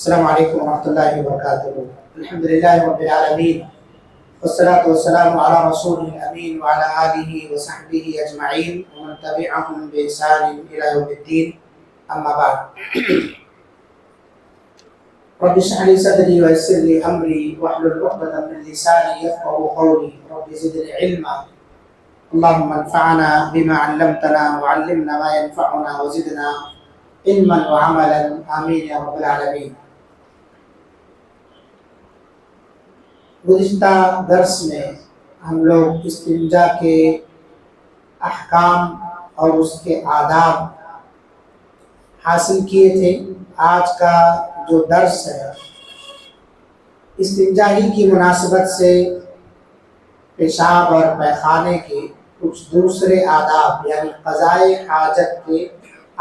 السلام علیکم ورحمۃ اللہ وبرکاتہ۔ الحمد للہ رب العالمین والصلاة والسلام علی رسول الامین وعلی آلہ وصحبہ اجمعین ومن تبعهم بإحسان الی یوم الدین، اما بعد۔ رب اشرح لی صدری ویسر لی امری واحلل عقدۃ من لسانی یفقهوا قولی رب زدنی علما اللهم انفعنا بما علمتنا وعلمنا ما ينفعنا وزدنا علما وعملا آمین یا رب العالمین۔ گزشتہ درس میں ہم لوگ استنجا کے احکام اور اس کے آداب حاصل کیے تھے۔ آج کا جو درس ہے استنجا ہی کی مناسبت سے پیشاب اور پیخانے کے کچھ دوسرے آداب یعنی قضائے حاجت کے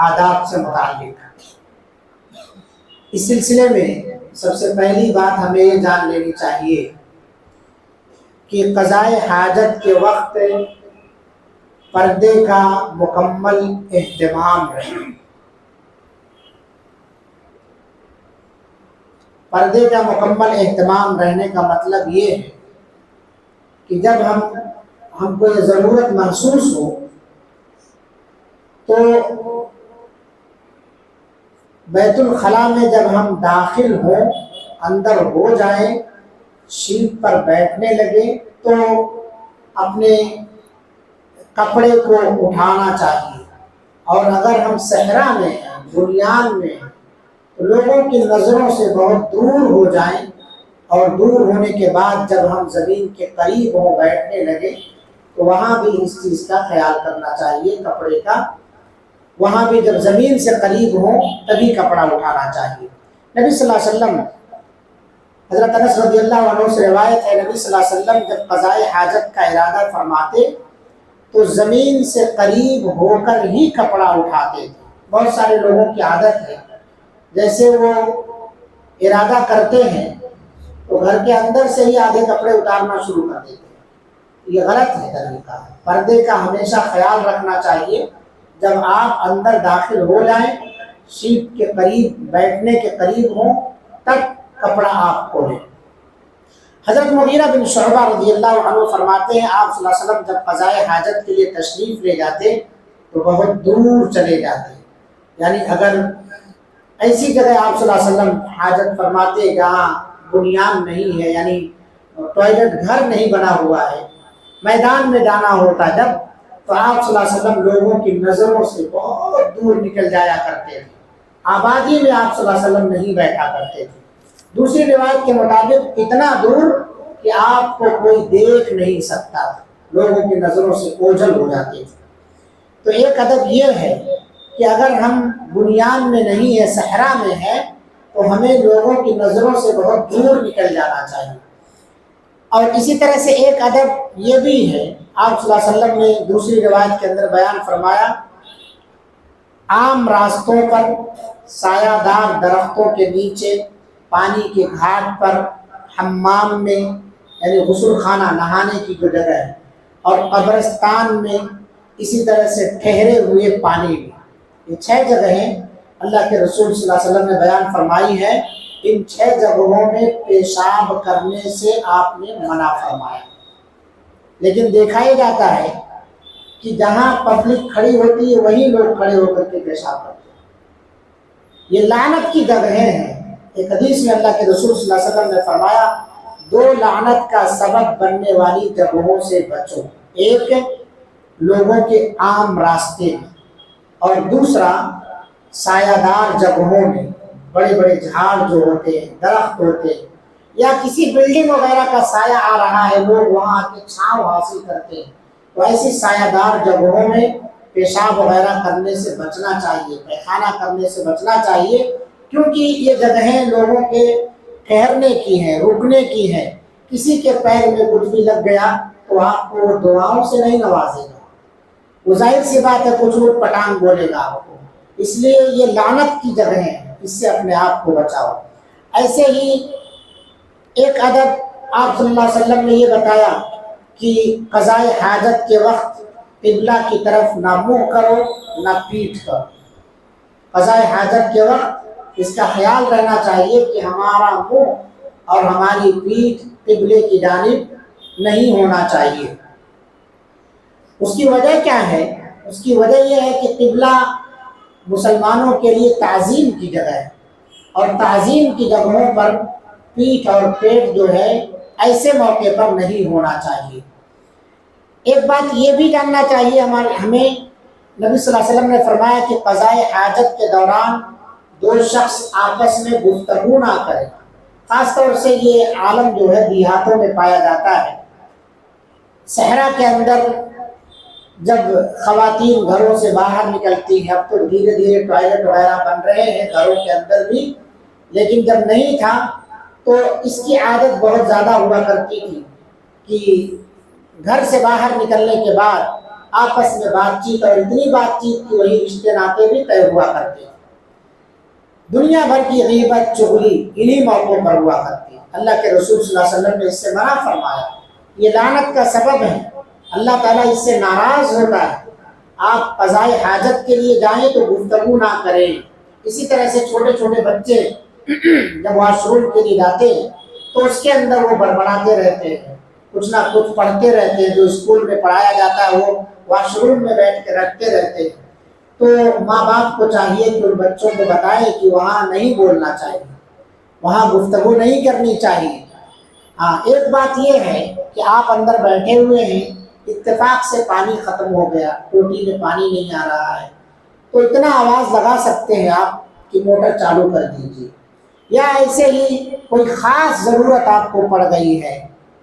آداب سے متعلق ہے۔ اس سلسلے میں سب سے پہلی بات ہمیں یہ جان لینی چاہیے کہ قضائے حاجت کے وقت پردے کا مکمل اہتمام رہے۔ پردے کا مکمل اہتمام رہنے کا مطلب یہ ہے کہ جب ہم کو یہ ضرورت محسوس ہو تو بیت الخلاء میں جب ہم داخل ہوں، اندر ہو جائیں، شیٹ پر بیٹھنے لگے تو اپنے کپڑے کو اٹھانا چاہیے، اور اگر ہم صحرا میں ہیں، بنیان میں ہیں، تو لوگوں کی نظروں سے بہت دور ہو جائیں، اور دور ہونے کے بعد جب ہم زمین کے قریب ہوں بیٹھنے لگے تو وہاں بھی اس چیز کا خیال کرنا چاہیے، کپڑے کا وہاں بھی جب زمین سے قریب ہوں تبھی کپڑا اٹھانا چاہیے۔ نبی صلی اللہ علیہ وسلم، حضرت انس رضی اللہ عنہ سے روایت ہے، نبی صلی اللہ علیہ وسلم جب قضائے حاجت کا ارادہ فرماتے تو زمین سے قریب ہو کر ہی کپڑا اٹھاتے تھے۔ بہت سارے لوگوں کی عادت ہے، جیسے وہ ارادہ کرتے ہیں تو گھر کے اندر سے ہی آدھے کپڑے اتارنا شروع کر دیتے ہیں۔ یہ غلط ہے طریقہ۔ پردے کا ہمیشہ خیال رکھنا چاہیے۔ جب آپ اندر داخل ہو جائیں، شیٹ کے قریب بیٹھنے کے قریب ہوں، تب کپڑا آپ کھولیں۔ حضرت مغیرہ بن شعبہ رضی اللہ عنہ فرماتے ہیں، آپ صلی اللہ علیہ وسلم جب قضائے حاجت کے لیے تشریف لے جاتے تو بہت دور چلے جاتے، یعنی اگر ایسی جگہ آپ صلی اللہ علیہ وسلم حاجت فرماتے جہاں بنیان نہیں ہے، یعنی ٹوائلٹ گھر نہیں بنا ہوا ہے، میدان میں جانا ہوتا جب، تو آپ صلی اللہ علیہ وسلم لوگوں کی نظروں سے بہت دور نکل جایا کرتے تھے۔ آبادی میں آپ صلی اللہ علیہ وسلم نہیں بیٹھا کرتے تھے۔ دوسری روایت کے مطابق اتنا دور کہ آپ کو کوئی دیکھ نہیں سکتا تھا، لوگوں کی نظروں سے اوجھل ہو جاتے تھے۔ تو ایک ادب یہ ہے کہ اگر ہم بنیان میں نہیں ہے، صحرا میں ہے، تو ہمیں لوگوں کی نظروں سے بہت دور نکل جانا چاہیے۔ اور اسی طرح سے ایک ادب یہ بھی ہے، آپ صلی اللہ علیہ وسلم نے دوسری روایت کے اندر بیان فرمایا، عام راستوں پر، سایہ دار درختوں کے نیچے، پانی کے گھاٹ پر، حمام میں یعنی غسل خانہ نہانے کی جو جگہ ہے، اور قبرستان میں، اسی طرح سے ٹھہرے ہوئے پانی میں، یہ 6 جگہیں اللہ کے رسول صلی اللہ علیہ وسلم نے بیان فرمائی ہے۔ ان 6 جگہوں میں پیشاب کرنے سے آپ نے منع فرمایا۔ لیکن دیکھا یہ جاتا ہے کہ جہاں پبلک کھڑی ہوتی ہے وہیں لوگ کھڑے ہو کر کے پیشاب کرتے ہیں۔ یہ لعنت کی جگہیں ہیں۔ ایک حدیث میں اللہ کے رسول صلی اللہ علیہ وسلم نے فرمایا، 2 لعنت کا سبب بننے والی جگہوں سے بچو، ایک لوگوں کے عام راستے میں، اور دوسرا سایہ دار جگہوں میں، بڑے بڑے جھاڑ جو ہوتے ہیں، درخت ہوتے ہیں، یا کسی بلڈنگ وغیرہ کا سایہ آ رہا ہے، لوگ وہاں آ کے چھاؤں حاصل کرتے ہیں، تو ایسی سایہ دار جگہوں میں پیشاب وغیرہ کرنے سے بچنا چاہیے، پیخانہ کرنے سے بچنا چاہیے، کیونکہ یہ جگہیں لوگوں کے ٹھہرنے کی ہیں، رکنے کی ہیں۔ کسی کے پیر میں کچھ بھی لگ گیا تو آپ کو وہ دعاؤں سے نہیں نوازے گا، وہ ظاہر سی بات ہے کچھ اٹ پٹانگ بولے گا آپ کو۔ اس لیے یہ لعنت کی جگہیں ہیں، اس سے اپنے آپ کو بچاؤ۔ ایسے ہی ایک ادب آپ صلی اللہ علیہ وسلم نے یہ بتایا کہ قضائے حاجت کے وقت قبلہ کی طرف نہ منہ کرو نہ پیٹھ کرو۔ قضائے حاجت کے وقت اس کا خیال رہنا چاہیے کہ ہمارا منہ اور ہماری پیٹھ قبلے کی جانب نہیں ہونا چاہیے۔ اس کی وجہ کیا ہے؟ اس کی وجہ یہ ہے کہ قبلہ مسلمانوں کے لیے تعظیم کی جگہ ہے، اور تعظیم کی جگہوں پر پیٹھ اور پیٹ جو ہے ایسے موقع پر نہیں ہونا چاہیے۔ ایک بات یہ بھی جاننا چاہیے ہمیں، نبی صلی اللہ علیہ وسلم نے فرمایا کہ قضاء حاجت کے دوران دو شخص آپس میں گفتگو نہ کریں۔ خاص طور سے یہ عالم جو ہے دیہاتوں میں پایا جاتا ہے۔ صحرا کے اندر جب خواتین گھروں سے باہر نکلتی ہیں، اب تو دھیرے دھیرے ٹوائلٹ وغیرہ بن رہے ہیں گھروں کے اندر بھی، لیکن جب نہیں تھا تو اس کی عادت بہت زیادہ ہوا کرتی تھی کہ گھر سے باہر نکلنے کے بعد آپس میں بات چیت، اور اتنی بات چیت کی وہی رشتے ناطے بھی طے ہوا کرتے ہیں۔ دنیا بھر کی غیبت چغلی انہی موقعوں پر ہوا کرتی ہے۔ اللہ کے رسول صلی اللہ علیہ وسلم نے اس سے منع فرمایا، یہ لعنت کا سبب ہے، اللہ تعالیٰ اس سے ناراض ہوتا ہے۔ آپ قضاء حاجت کے لیے جائیں تو گفتگو نہ کریں۔ اسی طرح سے چھوٹے چھوٹے بچے جب واش روم کے لیے جاتے ہیں تو اس کے اندر وہ بڑبڑاتے رہتے ہیں، کچھ نہ کچھ پڑھتے رہتے ہیں، جو اسکول میں پڑھایا جاتا ہے وہ واش روم میں بیٹھ کے رکھتے رہتے ہیں۔ تو ماں باپ کو چاہیے کہ ان بچوں کو بتائیں کہ وہاں نہیں بولنا چاہیے، وہاں گفتگو نہیں کرنی چاہیے۔ ہاں، ایک بات یہ ہے کہ آپ اندر بیٹھے ہوئے ہیں، اتفاق سے پانی ختم ہو گیا، ٹوٹی میں پانی نہیں آ رہا ہے، تو اتنا آواز لگا سکتے ہیں آپ کہ موٹر چالو کر دیجیے، یا ایسے ہی کوئی خاص ضرورت آپ کو پڑ گئی ہے،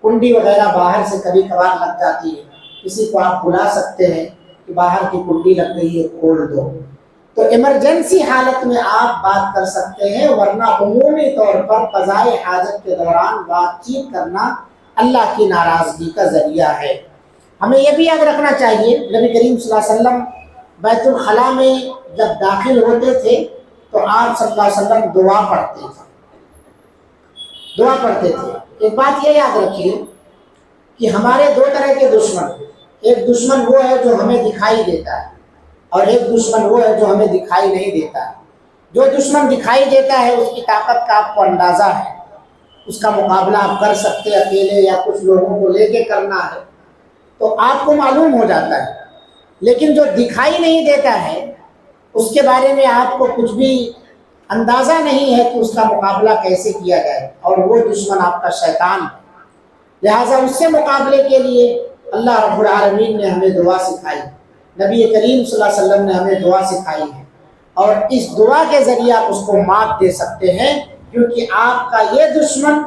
کنڈی وغیرہ باہر سے کبھی کبھار لگ جاتی ہے، کسی کو آپ بلا سکتے ہیں کہ باہر کی کنڈی لگ گئی ہے کھول دو، تو ایمرجنسی حالت میں آپ بات کر سکتے ہیں، ورنہ عمومی طور پر قضاء حاجت کے دوران بات چیت کرنا اللہ کی ناراضگی کا ذریعہ ہے۔ ہمیں یہ بھی یاد رکھنا چاہیے، نبی کریم صلی اللہ علیہ وسلم بیت الخلاء میں جب داخل ہوتے تھے تو آپ صلی اللہ علیہ وسلم دعا پڑھتے تھے۔ ایک بات یہ یاد رکھیے کہ ہمارے دو طرح کے دشمن، ایک دشمن وہ ہے جو ہمیں دکھائی دیتا ہے، اور ایک دشمن وہ ہے جو ہمیں دکھائی نہیں دیتا ہے۔ جو دشمن دکھائی دیتا ہے اس کی طاقت کا آپ کو اندازہ ہے، اس کا مقابلہ آپ کر سکتے اکیلے یا کچھ لوگوں کو لے کے کرنا ہے تو آپ کو معلوم ہو جاتا ہے، لیکن جو دکھائی نہیں دیتا ہے اس کے بارے میں آپ کو کچھ بھی اندازہ نہیں ہے کہ اس کا مقابلہ کیسے کیا جائے، اور وہ دشمن آپ کا شیطان ہے۔ لہٰذا اس سے مقابلے کے لیے اللہ رب العالمین نے ہمیں دعا سکھائی، نبی کریم صلی اللہ علیہ وسلم نے ہمیں دعا سکھائی ہے، اور اس دعا کے ذریعے آپ اس کو مات دے سکتے ہیں، کیونکہ آپ کا یہ دشمن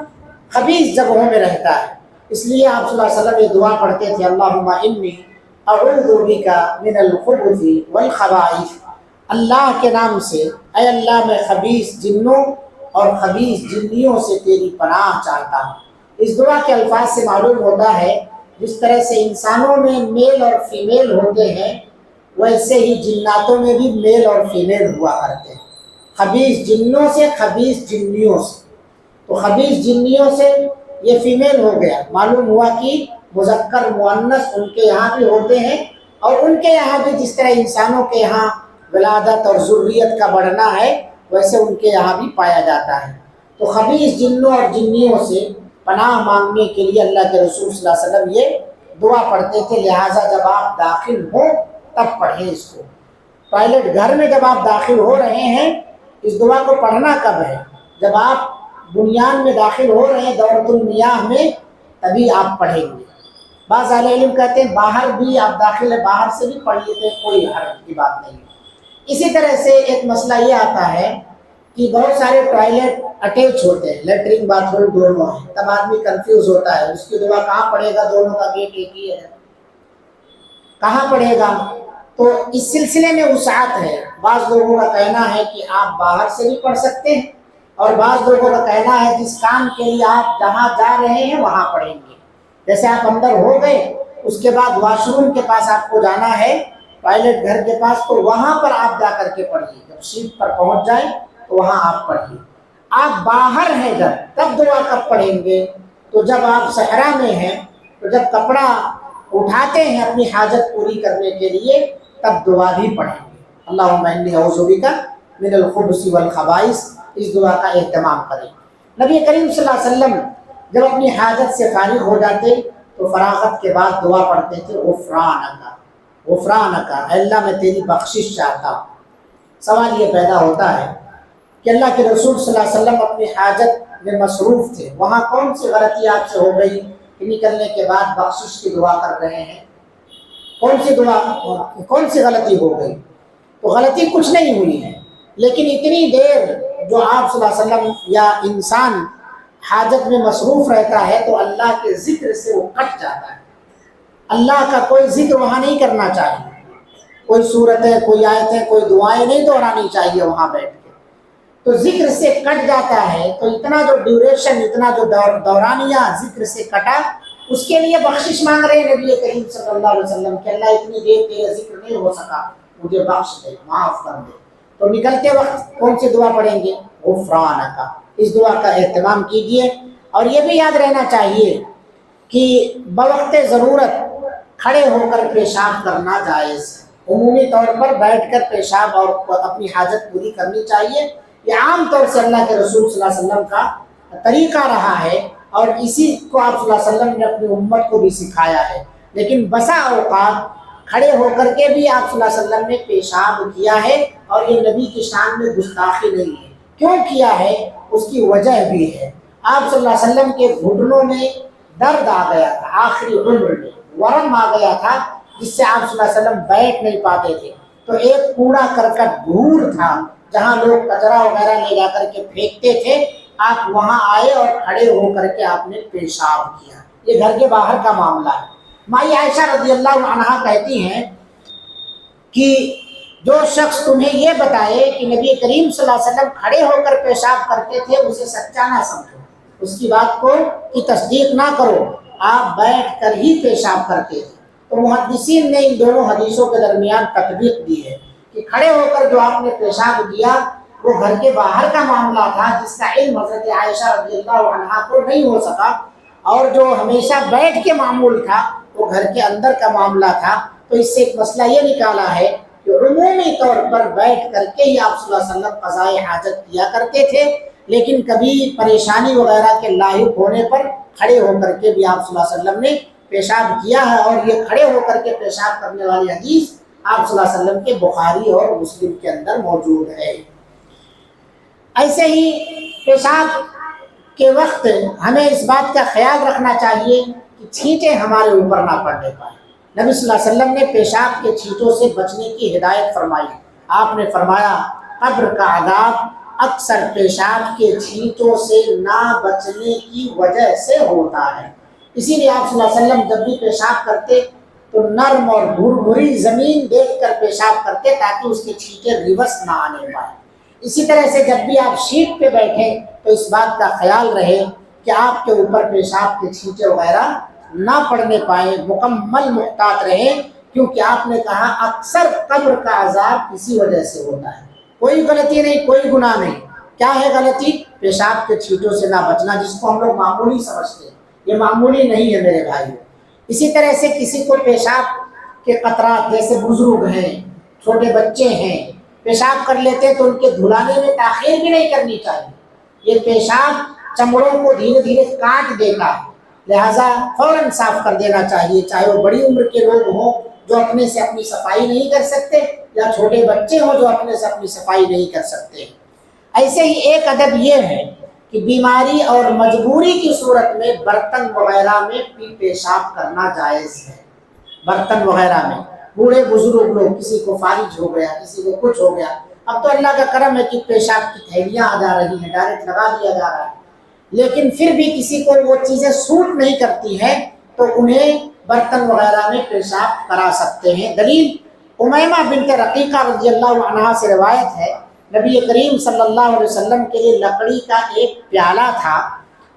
خبیث جگہوں میں رہتا ہے۔ اس لیے آپ صلی اللہ علیہ وسلم یہ دعا پڑھتے تھے، اللہم انی اعوذ بک من الخبث والخبائث، اللہ کے نام سے اے اللہ میں خبیث جنوں اور خبیث جنیوں سے تیری پناہ چاہتا ہوں۔ اس دعا کے الفاظ سے معلوم ہوتا ہے جس طرح سے انسانوں میں میل اور فیمیل ہوتے ہیں، ویسے ہی جناتوں میں بھی میل اور فیمیل ہوا کرتے ہیں، خبیث جنوں سے خبیث جنیوں سے۔ تو خبیث جنیوں سے یہ فیمیل ہو گیا، معلوم ہوا کہ مذکر مؤنث ان کے یہاں بھی ہوتے ہیں، اور ان کے یہاں بھی جس طرح انسانوں کے یہاں ولادت اور ذریت کا بڑھنا ہے ویسے ان کے یہاں بھی پایا جاتا ہے۔ تو خبیث جنوں اور جنیوں سے پناہ مانگنے کے لیے اللہ کے رسول صلی اللہ علیہ وسلم یہ دعا پڑھتے تھے، لہٰذا جب آپ داخل ہوں تب پڑھیں اس کو۔ ٹوائلٹ گھر میں جب آپ داخل ہو رہے ہیں اس دعا کو پڑھنا کب ہے؟ جب آپ بنیان میں داخل ہو رہے ہیں دورۃ المیاہ میں، تبھی آپ پڑھیں گے۔ بعض اہل علم کہتے ہیں باہر بھی آپ داخل ہے، باہر سے بھی پڑھ لیتے ہیں، کوئی حرج کی بات نہیں۔ اسی طرح سے ایک مسئلہ یہ آتا ہے کہ بہت سارے ٹوائلٹ اٹیچ ہوتے ہیں، لیٹرین باتھ روم دونوں ہیں، تب آدمی کنفیوز ہوتا ہے اس کی دعا کہاں پڑھے گا، دونوں کا گیٹ ایک ہی ہے، کہاں پڑھے گا؟ تو اس سلسلے میں وسعت ہے۔ بعض لوگوں کا کہنا ہے کہ آپ باہر سے بھی پڑھ سکتے ہیں، اور بعض لوگوں کا کہنا ہے جس کام کے لیے آپ جہاں جا رہے ہیں وہاں پڑھیں گے۔ جیسے آپ اندر ہو گئے، اس کے بعد واش روم کے پاس آپ کو جانا ہے، ٹوائلٹ گھر کے پاس، تو وہاں پر آپ جا کر کے پڑھیے، جب سیٹ پر پہنچ جائیں تو وہاں آپ پڑھیے۔ آپ باہر ہیں جب، تب دعا کب پڑھیں گے؟ تو جب آپ صحرا میں ہیں، تو جب کپڑا اٹھاتے ہیں اپنی حاجت پوری کرنے کے لیے، تب دعا بھی پڑھیں گے، اللہم انی اعوذ بک من الخبث والخبائث، اس دعا کا اہتمام کریں۔ نبی کریم صلی اللہ علیہ وسلم جب اپنی حاجت سے فارغ ہو جاتے تو فراغت کے بعد دعا پڑھتے تھے غفرانک، غفرانک، اے اللہ میں تیری بخشش چاہتا ہوں۔ سوال یہ پیدا ہوتا ہے کہ اللہ کے رسول صلی اللہ علیہ وسلم اپنی حاجت میں مصروف تھے، وہاں کون سی غلطی آپ سے ہو گئی کہ نکلنے کے بعد بخشش کی دعا کر رہے ہیں؟ کون سی غلطی ہو گئی؟ تو غلطی کچھ نہیں ہوئی ہے، لیکن اتنی دیر جو آپ صلی اللہ علیہ وسلم یا انسان حاجت میں مصروف رہتا ہے تو اللہ کے ذکر سے وہ کٹ جاتا ہے۔ اللہ کا کوئی ذکر وہاں نہیں کرنا چاہیے، کوئی صورتیں، کوئی آیتیں، کوئی دعائیں نہیں دہرانی چاہیے وہاں بیٹھ کے، تو ذکر سے کٹ جاتا ہے۔ تو اتنا جو ڈیوریشن، اتنا جو دورانیہ ذکر سے کٹا، اس کے لیے بخشش مانگ رہے ہیں نبی کریم صلی اللہ علیہ وسلم کہ اللہ اتنی دیر تیرا ذکر نہیں ہو سکا، مجھے بخش دے، معاف کر دے۔ تو نکلتے وقت کون سی دعا پڑھیں گے؟ غفرانک، اس دعا کا اہتمام کیجیے۔ اور یہ بھی یاد رہنا چاہیے کہ بوقت ضرورت کھڑے ہو کر پیشاب کرنا جائز ہے، عمومی طور پر بیٹھ کر پیشاب اور اپنی حاجت پوری کرنی چاہیے۔ یہ عام طور سے اللہ کے رسول صلی اللہ علیہ وسلم کا طریقہ رہا ہے، اور اسی کو آپ صلی اللہ علیہ وسلم نے اپنی امت کو بھی سکھایا ہے۔ لیکن بسا اوقات کھڑے ہو کر کے بھی آپ صلی اللہ علیہ وسلم نے پیشاب کیا ہے، اور یہ نبی کی شان میں گستاخی نہیں ہے۔ کیوں کیا ہے؟ اس کی وجہ بھی ہے۔ آپ صلی اللہ علیہ وسلم کے گھٹنوں میں درد آ گیا تھا، آخری عمر میں ورم آ گیا تھا، جس سے آپ صلی اللہ علیہ وسلم بیٹھ نہیں پاتے تھے۔ تو ایک کوڑا کرکٹ دھور تھا جہاں لوگ کچرا وغیرہ لے جا کر کے پھینکتے تھے، آپ وہاں آئے اور کھڑے ہو کر کے آپ نے پیشاب کیا۔ یہ گھر کے باہر کا معاملہ ہے۔ مائی عائشہ رضی اللہ عنہا کہتی ہیں کہ جو شخص تمہیں یہ بتائے کہ نبی کریم صلی اللہ علیہ وسلم کھڑے ہو کر پیشاب کرتے تھے، اسے سچا نہ سمجھو، اس کی بات کو کی تصدیق نہ کرو، آپ بیٹھ کر ہی پیشاب کرتے تھے۔ تو محدثین نے ان دونوں حدیثوں کے درمیان تطبیق دی ہے کہ کھڑے ہو کر جو آپ نے پیشاب کیا وہ گھر کے باہر کا معاملہ تھا، جس کا علم حضرت عائشہ رضی اللہ عنہا کو نہیں ہو سکا، اور جو ہمیشہ بیٹھ کے معمول تھا وہ گھر کے اندر کا معاملہ تھا۔ تو اس سے ایک مسئلہ یہ نکالا ہے کہ عمومی طور پر بیٹھ کر کے ہی آپ صلی اللہ علیہ وسلم قضائے حاجت کیا کرتے تھے، لیکن کبھی پریشانی وغیرہ کے لاحق ہونے پر کھڑے ہو کر کے بھی آپ صلی اللہ علیہ وسلم نے پیشاب کیا ہے، اور یہ کھڑے ہو کر کے پیشاب کرنے والی حدیث آپ صلی اللہ علیہ وسلم کے بخاری اور مسلم کے اندر موجود ہے۔ ایسے ہی پیشاب کے وقت ہمیں اس بات کا خیال رکھنا چاہیے کہ چھینٹیں ہمارے اوپر نہ پڑنے پائیں۔ نبی صلی اللہ علیہ وسلم نے پیشاب کے چھینٹوں سے بچنے کی ہدایت فرمائی۔ آپ نے فرمایا قبر کا عذاب اکثر پیشاب کے چھینٹوں سے نہ بچنے کی وجہ سے ہوتا ہے۔ اسی لیے آپ صلی اللہ علیہ وسلم جب بھی پیشاب کرتے تو نرم اور بھری زمین دیکھ کر پیشاب کرتے تاکہ اس کے چھینٹے ریورس نہ آنے پائے۔ اسی طرح سے جب بھی آپ شیٹ پہ بیٹھیں تو اس بات کا خیال رہے کہ آپ کے اوپر پیشاب کے چھینٹے وغیرہ نہ پڑنے پائیں، مکمل محتاط رہیں، کیونکہ آپ نے کہا اکثر قبر کا عذاب اسی وجہ سے ہوتا ہے۔ کوئی غلطی نہیں، کوئی گناہ نہیں۔ کیا ہے غلطی؟ پیشاب کے چھینٹوں سے نہ بچنا، جس کو ہم لوگ معمولی سمجھتے ہیں۔ یہ معمولی نہیں ہے میرے بھائیو۔ اسی طرح سے کسی کو پیشاب کے قطرات، جیسے بزرگ ہیں، چھوٹے بچے ہیں، پیشاب کر لیتے ہیں تو ان کے دھلانے میں تاخیر بھی نہیں کرنی چاہیے۔ یہ پیشاب چمڑوں کو دھیرے دھیرے کاٹ دیتا ہے، لہٰذا فوراً صاف کر دینا چاہیے، چاہے وہ بڑی عمر کے لوگ ہوں جو اپنے سے اپنی صفائی نہیں کر سکتے، یا چھوٹے بچے ہوں جو اپنے سے اپنی صفائی نہیں کر سکتے۔ ایسے ہی ایک ادب یہ ہے کہ بیماری اور مجبوری کی صورت میں برتن وغیرہ میں بھی پیشاب کرنا جائز ہے۔ برتن وغیرہ میں بوڑھے بزرگ لوگ، کسی کو فالج ہو گیا، کسی کو کچھ ہو گیا، اب تو اللہ کا کرم ہے کہ پیشاب کی تھیلیاں آ جا رہی ہیں، ڈائریکٹ لگا دیا جا رہا ہے، لیکن پھر بھی کسی کو وہ چیزیں سوٹ نہیں کرتی ہیں تو انہیں برتن وغیرہ میں پیشاب کرا سکتے ہیں۔ دلیل امیمہ بنت رقیقہ رضی اللہ عنہا سے روایت ہے، نبی کریم صلی اللہ علیہ وسلم کے لیے لکڑی کا ایک پیالہ تھا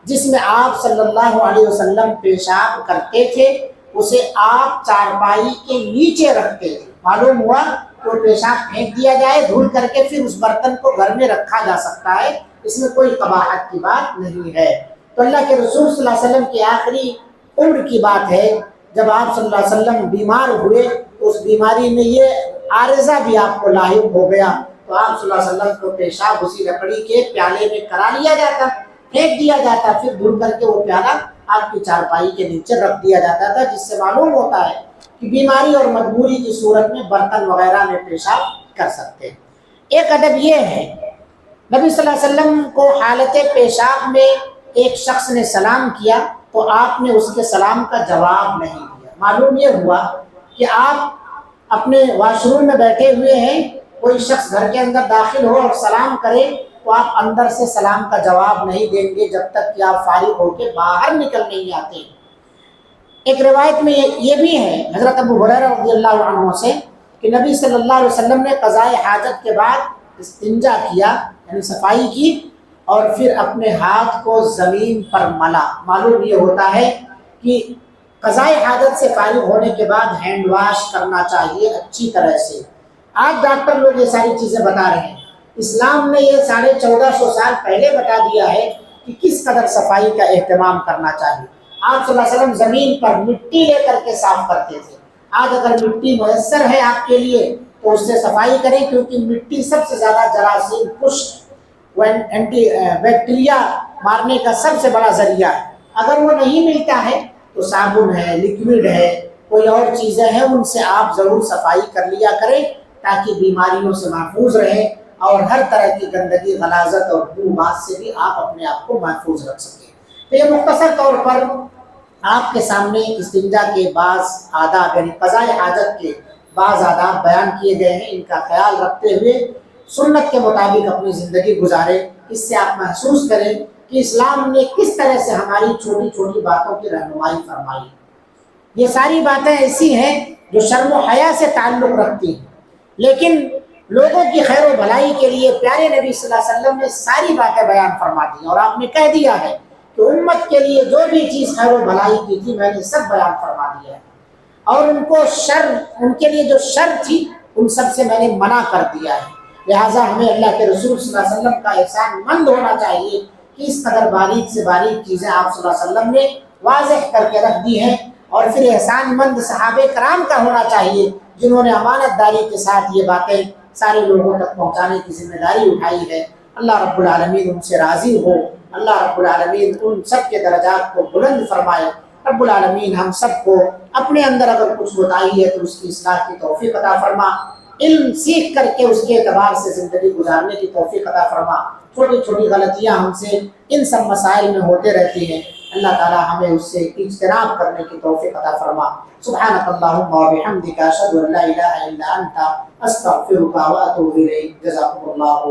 جس میں آپ صلی اللہ علیہ وسلم پیشاب کرتے تھے، اسے آپ چارپائی کے نیچے رکھتے تھے۔ معلوم ہوا کہ وہ پیشاب پھینک دیا جائے دھل کر کے، پھر اس برتن کو گھر میں رکھا جا سکتا ہے، اس میں کوئی قباحت کی بات نہیں ہے۔ تو اللہ کے رسول صلی اللہ علیہ وسلم کی آخری عمر کی بات ہے، جب آپ صلی اللہ علیہ وسلم بیمار ہوئے تو اس بیماری میں یہ عارضہ بھی آپ کو لاحق ہو گیا تو آپ صلی اللہ علیہ وسلم کو پیشاب اسی لکڑی کے پیالے میں کرا لیا جاتا، پھینک دیا جاتا، پھر دھل کر کے وہ پیالہ آپ کی چارپائی کے نیچے رکھ دیا جاتا تھا، جس سے معلوم ہوتا ہے کہ بیماری اور مجبوری کی صورت میں برتن وغیرہ میں پیشاب کر سکتے ہیں۔ ایک ادب یہ ہے، نبی صلی اللہ علیہ وسلم کو حالت پیشاب میں ایک شخص نے سلام کیا تو آپ نے اس کے سلام کا جواب نہیں دیا۔ معلوم یہ ہوا کہ آپ اپنے واش روم میں بیٹھے ہوئے ہیں، کوئی شخص گھر کے اندر داخل ہو اور سلام کرے تو آپ اندر سے سلام کا جواب نہیں دیں گے جب تک کہ آپ فارغ ہو کے باہر نکل نہیں آتے۔ ایک روایت میں یہ بھی ہے حضرت ابو ہریرہ رضی اللہ عنہ سے کہ نبی صلی اللہ علیہ وسلم نے قضاء حاجت کے بعد استنجا کیا، یعنی صفائی کی، اور پھر اپنے ہاتھ کو زمین پر ملا۔ معلوم یہ ہوتا ہے کہ قضاء حاجت سے فارغ ہونے کے بعد ہینڈ واش کرنا چاہیے اچھی طرح سے۔ آج ڈاکٹر لوگ یہ ساری چیزیں بتا رہے ہیں، اسلام نے یہ 1450 سال پہلے بتا دیا ہے کہ کس قدر صفائی کا اہتمام کرنا چاہیے۔ آپ صلی اللہ علیہ وسلم زمین پر مٹی لے کر کے صاف کرتے تھے۔ آج اگر مٹی میسر ہے آپ کے لیے تو اس سے صفائی کریں، کیونکہ مٹی سب سے زیادہ جراثیم کش اینٹی بیکٹیریا مارنے کا سب سے بڑا ذریعہ ہے۔ اگر وہ نہیں ملتا ہے تو صابن ہے، لیکوڈ ہے، کوئی اور چیزیں ہیں، ان سے آپ ضرور صفائی کر لیا کریں تاکہ بیماریوں سے محفوظ رہیں اور ہر طرح کی گندگی، غلاظت اور بو بات سے بھی آپ اپنے آپ کو محفوظ رکھ سکیں۔ تو یہ مختصر طور پر آپ کے سامنے استنجا کے بعض آداب، یعنی قضاء حاجت کے بعض آداب بیان کیے گئے ہیں۔ ان کا خیال رکھتے ہوئے سنت کے مطابق اپنی زندگی گزاریں۔ اس سے آپ محسوس کریں کہ اسلام نے کس طرح سے ہماری چھوٹی چھوٹی باتوں کی رہنمائی فرمائی۔ یہ ساری باتیں ایسی ہیں جو شرم و حیا سے تعلق رکھتی ہیں، لیکن لوگوں کی خیر و بھلائی کے لیے پیارے نبی صلی اللہ علیہ وسلم نے ساری باتیں بیان فرما دی، اور آپ نے کہہ دیا ہے کہ امت کے لیے جو بھی چیز خیر و بھلائی کی تھی میں نے سب بیان فرما دیا ہے، اور ان کو ان کے لیے جو شر تھی ان سب سے میں نے منع کر دیا ہے۔ لہٰذا ہمیں اللہ کے رسول صلی اللہ علیہ وسلم کا احسان مند ہونا چاہیے کہ اس قدر باریک سے باریک چیزیں آپ صلی اللہ علیہ وسلم نے واضح کر کے رکھ دی ہیں، اور پھر احسان مند صحابہ کرام کا ہونا چاہیے جنہوں نے امانت داری کے ساتھ یہ باتیں سارے لوگوں تک پہنچانے کی ذمہ داری اٹھائی ہے۔ اللہ رب العالمین ان سے راضی ہو، اللہ رب العالمین ان سب کے درجات کو بلند فرمائے۔ رب العالمین ہم سب کو اپنے اندر اگر کچھ کوتاہی ہے تو اس کی اصلاح کی توفیق عطا فرما، علم سیکھ کر کے اس کے اعتبار سے زندگی گزارنے کی توفیق عطا فرما۔ چھوٹی چھوٹی غلطیاں ہم سے ان سب مسائل میں ہوتے رہتی ہیں، اللہ تعالی ہمیں اس سے اجتناب کرنے کی توفیق عطا فرما۔ سبحانک اللہم و بحمدک، اشہد ان لا الہ الا انت، استغفرک و اتوب الیک۔ جزاکم اللہ۔